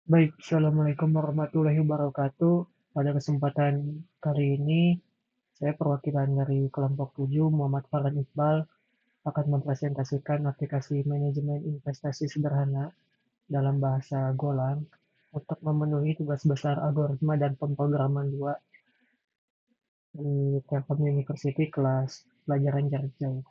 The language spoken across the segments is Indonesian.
Baik, Assalamualaikum warahmatullahi wabarakatuh. Pada kesempatan kali ini, saya perwakilan dari kelompok 7, Muhammad Farhan Iqbal, akan mempresentasikan aplikasi manajemen investasi sederhana dalam bahasa Golang untuk memenuhi tugas besar algoritma dan pemrograman 2 di Telkom University kelas pelajaran jarak jauh.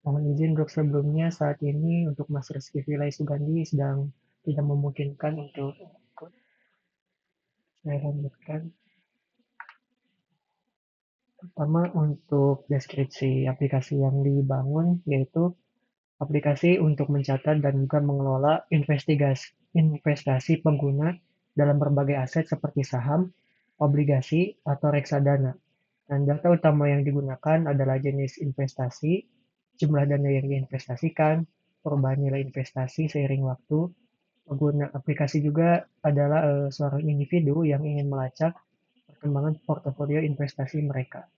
Mohon izin untuk sebelumnya, saat ini untuk Mas Rizky Vilay Sugandi sedang tidak memungkinkan untuk ikut. Saya lanjutkan. Pertama untuk deskripsi aplikasi yang dibangun, yaitu aplikasi untuk mencatat dan juga mengelola investasi pengguna dalam berbagai aset seperti saham, obligasi, atau reksadana. Dan data utama yang digunakan adalah jenis investasi, jumlah dana yang diinvestasikan, perubahan nilai investasi seiring waktu. Pengguna aplikasi juga adalah seorang individu yang ingin melacak perkembangan portofolio investasi mereka.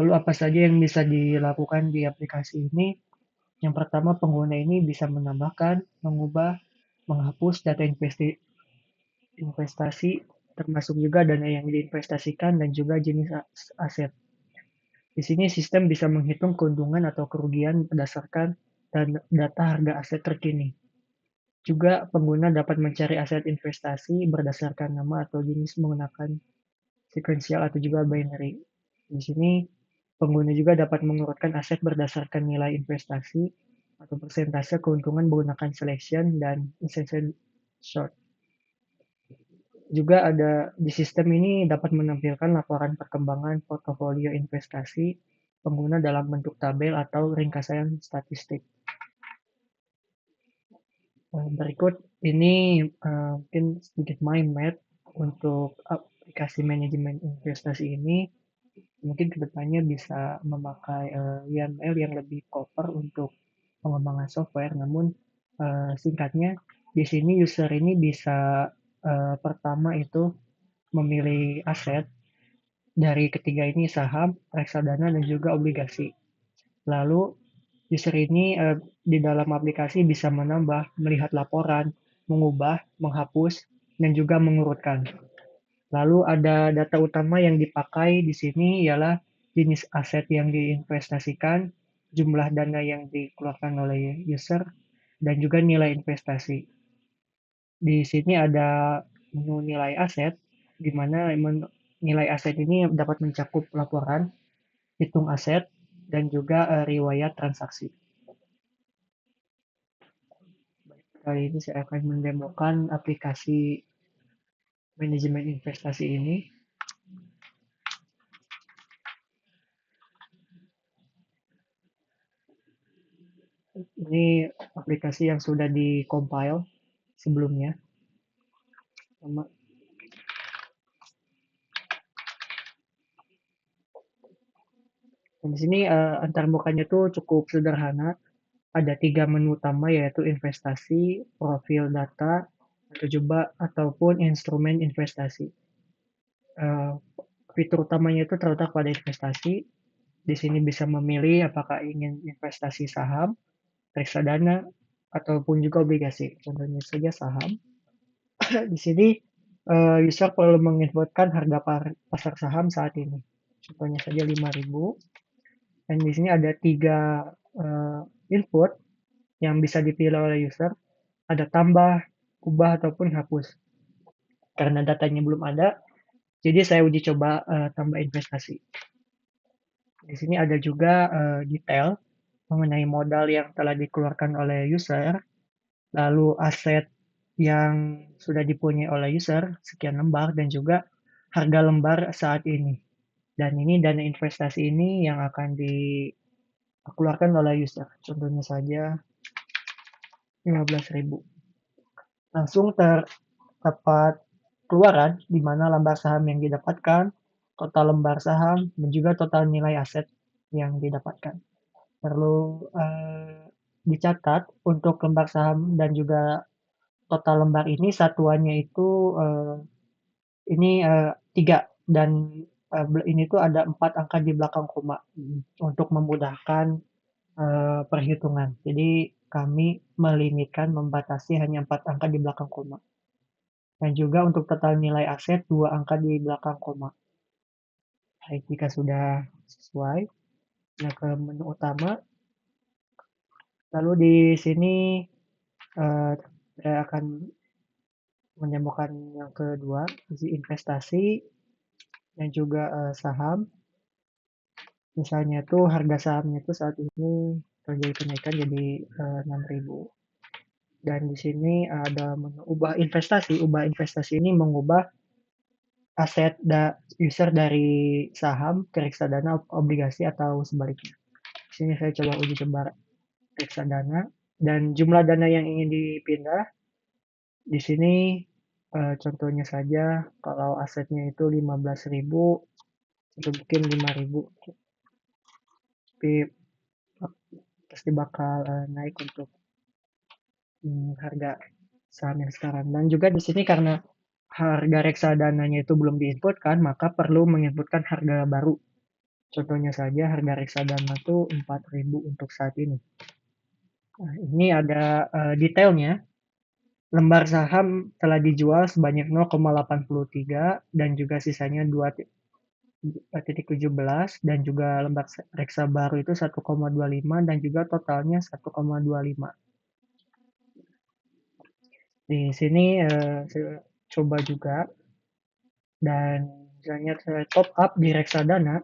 Lalu apa saja yang bisa dilakukan di aplikasi ini? Yang pertama, pengguna ini bisa menambahkan, mengubah, menghapus data investasi, termasuk juga dana yang diinvestasikan dan juga jenis aset. Di sini sistem bisa menghitung keuntungan atau kerugian berdasarkan data harga aset terkini. Juga pengguna dapat mencari aset investasi berdasarkan nama atau jenis menggunakan sequential atau juga binary. Di sini pengguna juga dapat mengurutkan aset berdasarkan nilai investasi atau persentase keuntungan menggunakan selection dan insertion sort. Juga ada di sistem ini dapat menampilkan laporan perkembangan portofolio investasi pengguna dalam bentuk tabel atau ringkasan statistik. Berikut ini mungkin sedikit mind map untuk aplikasi manajemen investasi ini. Mungkin kedepannya bisa memakai YAML yang lebih proper untuk pengembangan software. Namun singkatnya di sini user ini bisa pertama itu memilih aset, dari ketiga ini saham, reksadana dan juga obligasi. Lalu user ini di dalam aplikasi bisa menambah, melihat laporan, mengubah, menghapus dan juga mengurutkan. Lalu ada data utama yang dipakai di sini ialah jenis aset yang diinvestasikan, jumlah dana yang dikeluarkan oleh user, dan juga nilai investasi. Di sini ada menu nilai aset, di mana nilai aset ini dapat mencakup laporan, hitung aset, dan juga riwayat transaksi. Kali ini saya akan mendemokan aplikasi manajemen investasi ini. Ini aplikasi yang sudah di-compile sebelumnya. Dan di sini antarmukannya tuh cukup sederhana. Ada 3 menu utama yaitu investasi, profil data, atau coba ataupun instrumen investasi. Uh, Fitur utamanya itu terletak pada investasi. Di sini bisa memilih apakah ingin investasi saham, reksadana, ataupun juga obligasi. Contohnya saja saham. Di sini user perlu menginputkan harga pasar saham saat ini. Contohnya saja 5.000. Dan di sini ada 3 input yang bisa dipilih oleh user. Ada tambah, ubah, ataupun hapus. Karena datanya belum ada, jadi saya uji coba tambah investasi. Di sini ada juga detail mengenai modal yang telah dikeluarkan oleh user, lalu aset yang sudah dipunyai oleh user, sekian lembar, dan juga harga lembar saat ini. Dan ini dana investasi ini yang akan dikeluarkan oleh user. Contohnya saja 15.000. Langsung terdapat keluaran di mana lembar saham yang didapatkan, total lembar saham, dan juga total nilai aset yang didapatkan. Perlu dicatat untuk lembar saham dan juga total lembar ini satuannya itu ini 3 dan ini tuh ada 4 angka di belakang koma untuk memudahkan perhitungan. Jadi kami membatasi hanya 4 angka di belakang koma. Dan juga untuk total nilai aset 2 angka di belakang koma. Baik, jika sudah sesuai, nah ke menu utama. Lalu di sini saya akan menemukan yang kedua, isi investasi dan juga saham. Misalnya tuh harga sahamnya itu saat ini terjadi kenaikan jadi 6.000. Dan di sini ada menu ubah investasi. Ubah investasi ini mengubah aset user dari saham ke reksadana, obligasi atau sebaliknya. Di sini saya coba uji coba reksadana dan jumlah dana yang ingin dipindah. Di sini contohnya saja kalau asetnya itu 15.000 itu mungkin 5.000. Tapi pasti bakal naik untuk harga saham yang sekarang. Dan juga di sini karena harga reksadananya itu belum diinputkan, maka perlu menginputkan harga baru. Contohnya saja harga reksadana itu 4.000 untuk saat ini. Nah, ini ada detailnya. Lembar saham telah dijual sebanyak 0,83 dan juga sisanya 2,17 dan juga lembar reksa baru itu 1,25 dan juga totalnya 1,25. Di sini saya coba juga dan misalnya saya top up di reksadana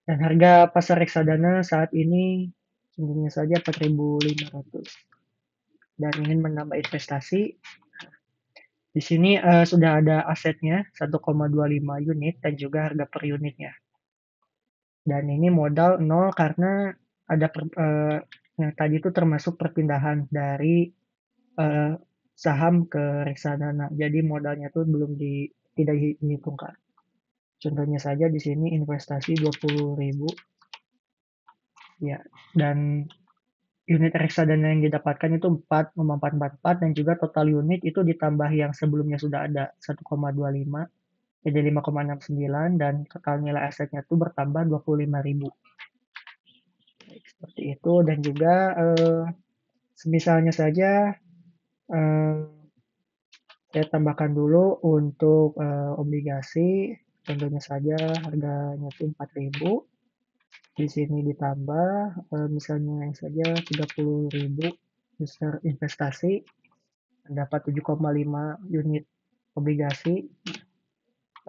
dan harga pasar reksadana saat ini cenderungnya saja 4.500 dan ingin menambah investasi. Di sini sudah ada asetnya 1,25 unit dan juga harga per unitnya. Dan ini modal 0 karena ada yang tadi itu termasuk perpindahan dari saham ke reksadana. Jadi modalnya tuh tidak dihitungkan. Contohnya saja di sini investasi 20.000 ya, dan unit reksadana yang didapatkan itu 4,444 dan juga total unit itu ditambah yang sebelumnya sudah ada 1,25 jadi 5,69 dan total nilai asetnya itu bertambah 25.000. Seperti itu dan juga semisalnya saja saya tambahkan dulu untuk obligasi, contohnya saja harganya itu 4.000. Di sini ditambah misalnya saja 30.000 besar investasi, dapat 7,5 unit obligasi.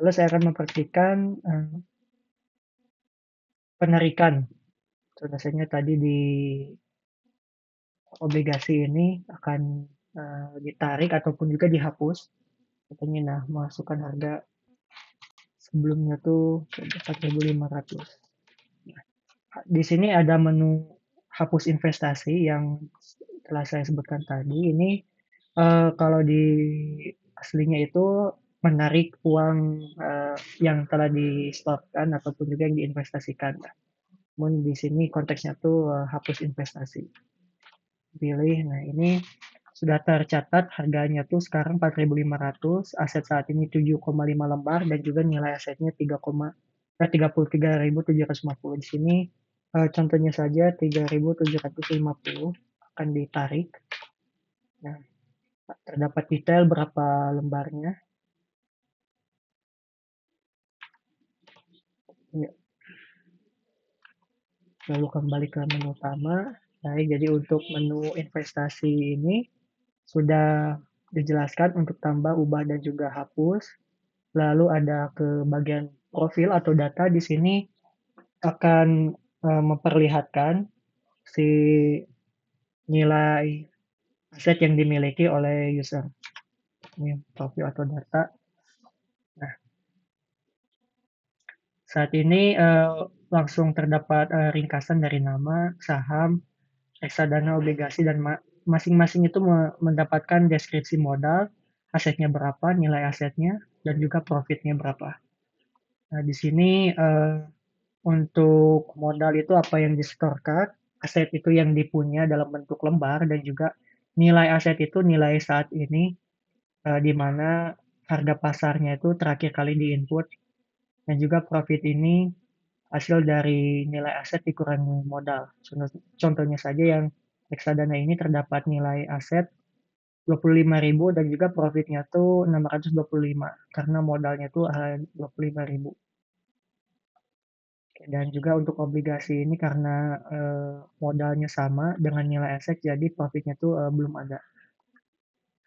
Lalu saya akan mempraktikkan penarikan. Contohnya tadi di obligasi ini akan ditarik ataupun juga dihapus. Contohnya nah masukkan harga sebelumnya tuh 4.500. Nah, di sini ada menu hapus investasi yang telah saya sebutkan tadi. Ini kalau di aslinya itu menarik uang yang telah di-store-kan ataupun juga yang diinvestasikan. Namun di sini konteksnya tuh hapus investasi. Pilih, nah ini sudah tercatat harganya tuh sekarang 4.500, aset saat ini 7,5 lembar dan juga nilai asetnya 33.750. Di sini contohnya saja 3.750 akan ditarik. Nah, terdapat detail berapa lembarnya. Ya. Lalu kembali ke menu utama. Baik, jadi untuk menu investasi ini sudah dijelaskan untuk tambah, ubah, dan juga hapus. Lalu ada ke bagian profil atau data di sini akan memperlihatkan si nilai aset yang dimiliki oleh user. Ini profil atau data. Nah, saat ini langsung terdapat ringkasan dari nama, saham, reksadana, obligasi, dan masing-masing itu mendapatkan deskripsi modal, asetnya berapa, nilai asetnya, dan juga profitnya berapa. Nah, di sini untuk modal itu apa yang disetorkan, aset itu yang dipunya dalam bentuk lembar, dan juga nilai aset itu nilai saat ini, di mana harga pasarnya itu terakhir kali diinput, dan juga profit ini hasil dari nilai aset dikurangi modal. Contohnya saja yang reksadana ini terdapat nilai aset 25.000 dan juga profitnya tuh 625 karena modalnya tuh 25.000. Dan juga untuk obligasi ini karena modalnya sama dengan nilai aset, jadi profitnya tuh belum ada.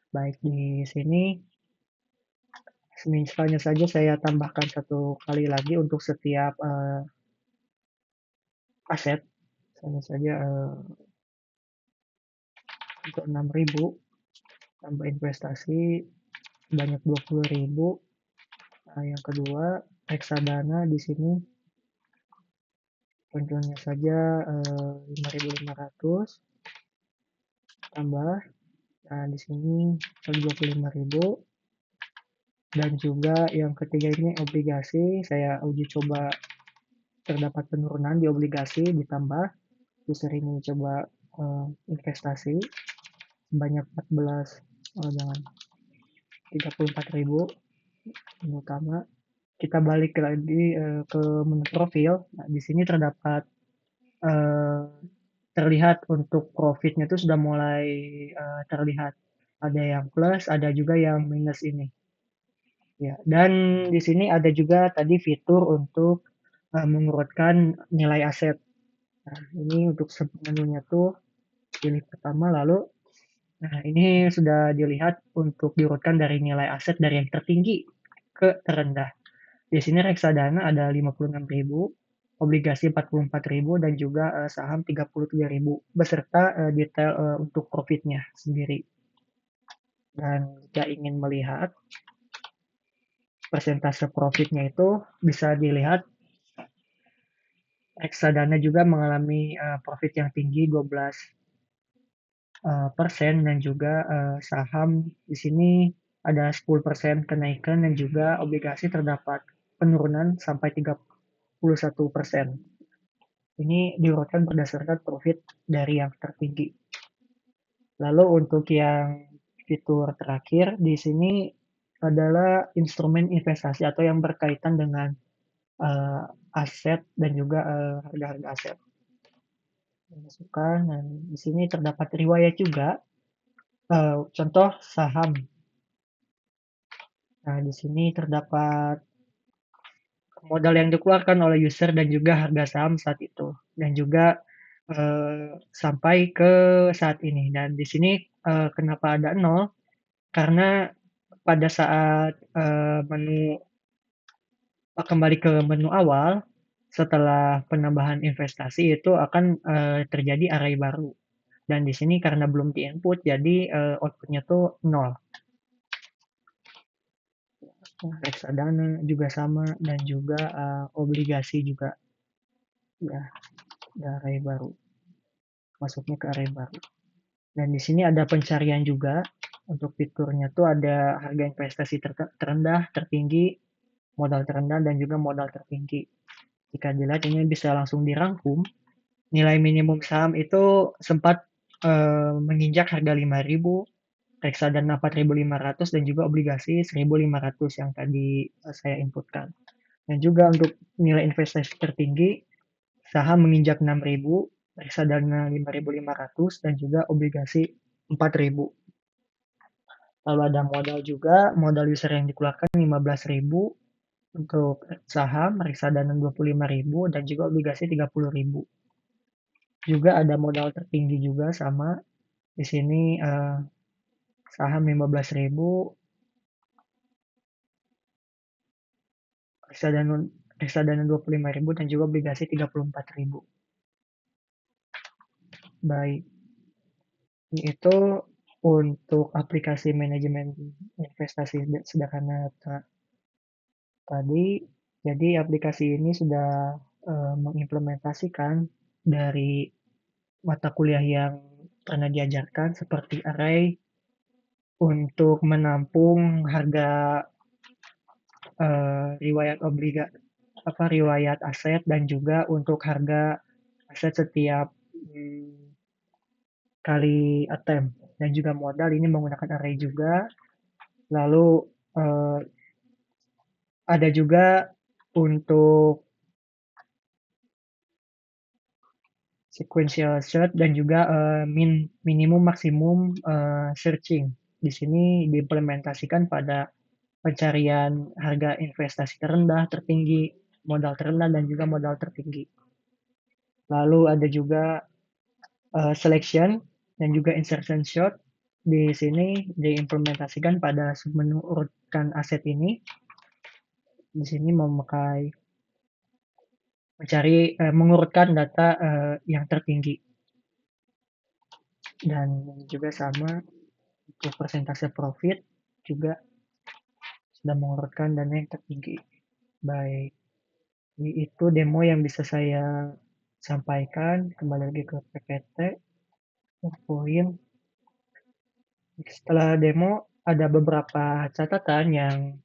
Baik, di sini misalnya saja saya tambahkan satu kali lagi untuk setiap aset, misalnya saja untuk 6.000 tambah investasi sebanyak 20.000. Nah, yang kedua reksadana di sini contohnya saja 5.500 tambah. Nah, di sini 25.000. Dan juga yang ketiga ini obligasi, saya uji coba terdapat penurunan di obligasi ditambah user ini coba investasi sebanyak 34.000 ini utama. Kita balik lagi ke menu profil. Nah, di sini terdapat terlihat untuk profitnya itu sudah mulai terlihat. Ada yang plus, ada juga yang minus ini. Ya, dan di sini ada juga tadi fitur untuk mengurutkan nilai aset. Nah, ini untuk menunya tuh pilih pertama lalu nah ini sudah dilihat untuk diurutkan dari nilai aset dari yang tertinggi ke terendah. Di sini reksadana ada 56.000, obligasi 44.000 dan juga saham 33.000 beserta detail untuk profitnya sendiri. Dan jika ingin melihat persentase profitnya itu bisa dilihat reksadana juga mengalami profit yang tinggi 12 persen dan juga saham di sini ada 10% kenaikan dan juga obligasi terdapat penurunan sampai 31%. Ini diurutkan berdasarkan profit dari yang tertinggi. Lalu untuk yang fitur terakhir di sini adalah instrumen investasi atau yang berkaitan dengan aset dan juga harga-harga aset. Masukkan dan di sini terdapat riwayat juga. Contoh saham. Nah, di sini terdapat modal yang dikeluarkan oleh user dan juga harga saham saat itu dan juga sampai ke saat ini. Dan di sini kenapa ada 0? Karena pada saat kembali ke menu awal setelah penambahan investasi itu akan terjadi array baru. Dan di sini karena belum di-input jadi outputnya tuh 0. Reksadana juga sama dan juga obligasi juga ya array baru. Masuknya ke array baru. Dan di sini ada pencarian juga. Untuk fiturnya tuh ada harga investasi terendah, tertinggi, modal terendah dan juga modal tertinggi. Jika dilihat ini bisa langsung dirangkum. Nilai minimum saham itu sempat menginjak harga 5.000, reksadana 4.500 dan juga obligasi 1.500 yang tadi saya inputkan. Dan juga untuk nilai investasi tertinggi saham menginjak 6.000, reksadana 5.500 dan juga obligasi 4.000. Lalu ada modal juga, modal user yang dikeluarkan 15.000 untuk saham, reksadana 25.000 dan juga obligasi 30.000. Juga ada modal tertinggi juga sama. Di sini saham 15.000, reksadana 25.000 dan juga obligasi 34.000. Baik. Itu untuk aplikasi manajemen investasi sederhana tadi. Jadi aplikasi ini sudah mengimplementasikan dari mata kuliah yang pernah diajarkan seperti array untuk menampung harga riwayat aset dan juga untuk harga aset setiap kali attempt dan juga modal ini menggunakan array juga. Lalu ada juga untuk sequential search dan juga minimum maksimum searching. Di sini diimplementasikan pada pencarian harga investasi terendah, tertinggi, modal terendah dan juga modal tertinggi. Lalu ada juga selection dan juga insertion short. Di sini diimplementasikan pada menu urutkan aset ini. Di sini memakai mengurutkan data yang tertinggi dan juga sama untuk persentase profit juga sudah mengurutkan dana yang tertinggi. Baik, itu demo yang bisa saya sampaikan. Kembali lagi ke PPT, poin. Setelah demo ada beberapa catatan yang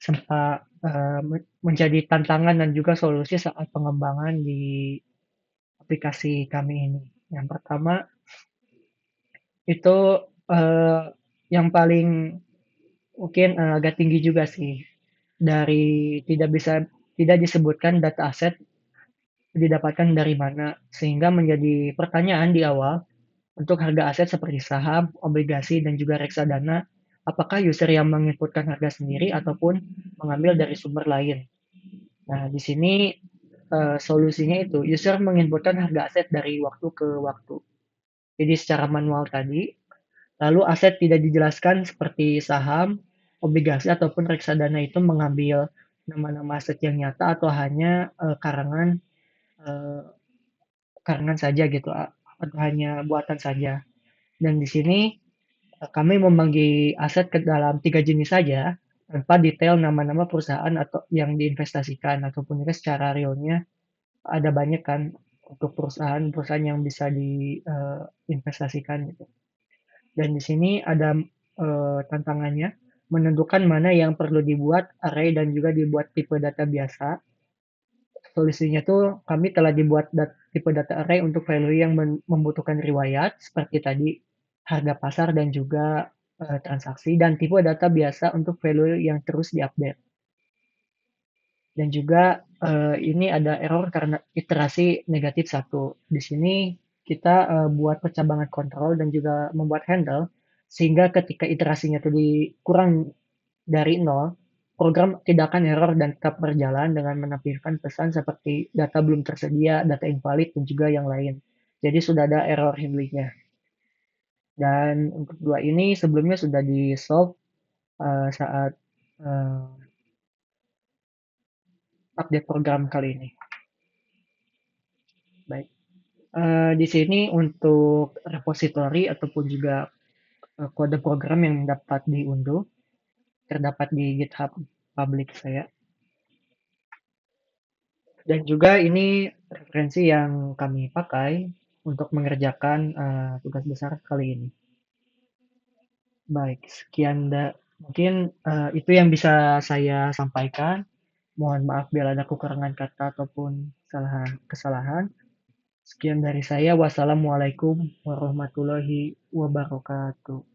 sempat menjadi tantangan dan juga solusi saat pengembangan di aplikasi kami ini. Yang pertama itu uh, yang paling mungkin agak tinggi juga sih dari tidak disebutkan data aset didapatkan dari mana sehingga menjadi pertanyaan di awal untuk harga aset seperti saham, obligasi dan juga reksadana apakah user yang menginputkan harga sendiri ataupun mengambil dari sumber lain. Nah, di sini solusinya itu user menginputkan harga aset dari waktu ke waktu. Jadi secara manual tadi. Lalu aset tidak dijelaskan seperti saham, obligasi ataupun reksadana itu mengambil nama-nama aset yang nyata atau hanya eee, karangan saja gitu, atau hanya buatan saja. Dan di sini kami membagi aset ke dalam 3 jenis saja tanpa detail nama-nama perusahaan atau yang diinvestasikan ataupun juga secara realnya ada banyak kan untuk perusahaan-perusahaan yang bisa diinvestasikan gitu. Dan di sini ada tantangannya menentukan mana yang perlu dibuat array dan juga dibuat tipe data biasa. Solusinya tuh kami telah dibuat tipe data array untuk value yang membutuhkan riwayat seperti tadi harga pasar dan juga transaksi dan tipe data biasa untuk value yang terus diupdate. Dan juga ini ada error karena iterasi negatif satu. Di sini kita buat percabangan kontrol dan juga membuat handle sehingga ketika iterasinya itu dikurang dari nol, program tidak akan error dan tetap berjalan dengan menampilkan pesan seperti data belum tersedia, data invalid, dan juga yang lain. Jadi sudah ada error handlingnya. Dan untuk dua ini sebelumnya sudah di-solve saat uh, update program kali ini. Baik. Di sini untuk repository ataupun juga kode program yang dapat diunduh terdapat di GitHub public saya. Dan juga ini referensi yang kami pakai untuk mengerjakan tugas besar kali ini. Baik, sekian mungkin itu yang bisa saya sampaikan. Mohon maaf bila ada kekurangan kata ataupun kesalahan. Sekian dari saya. Wassalamualaikum warahmatullahi wabarakatuh.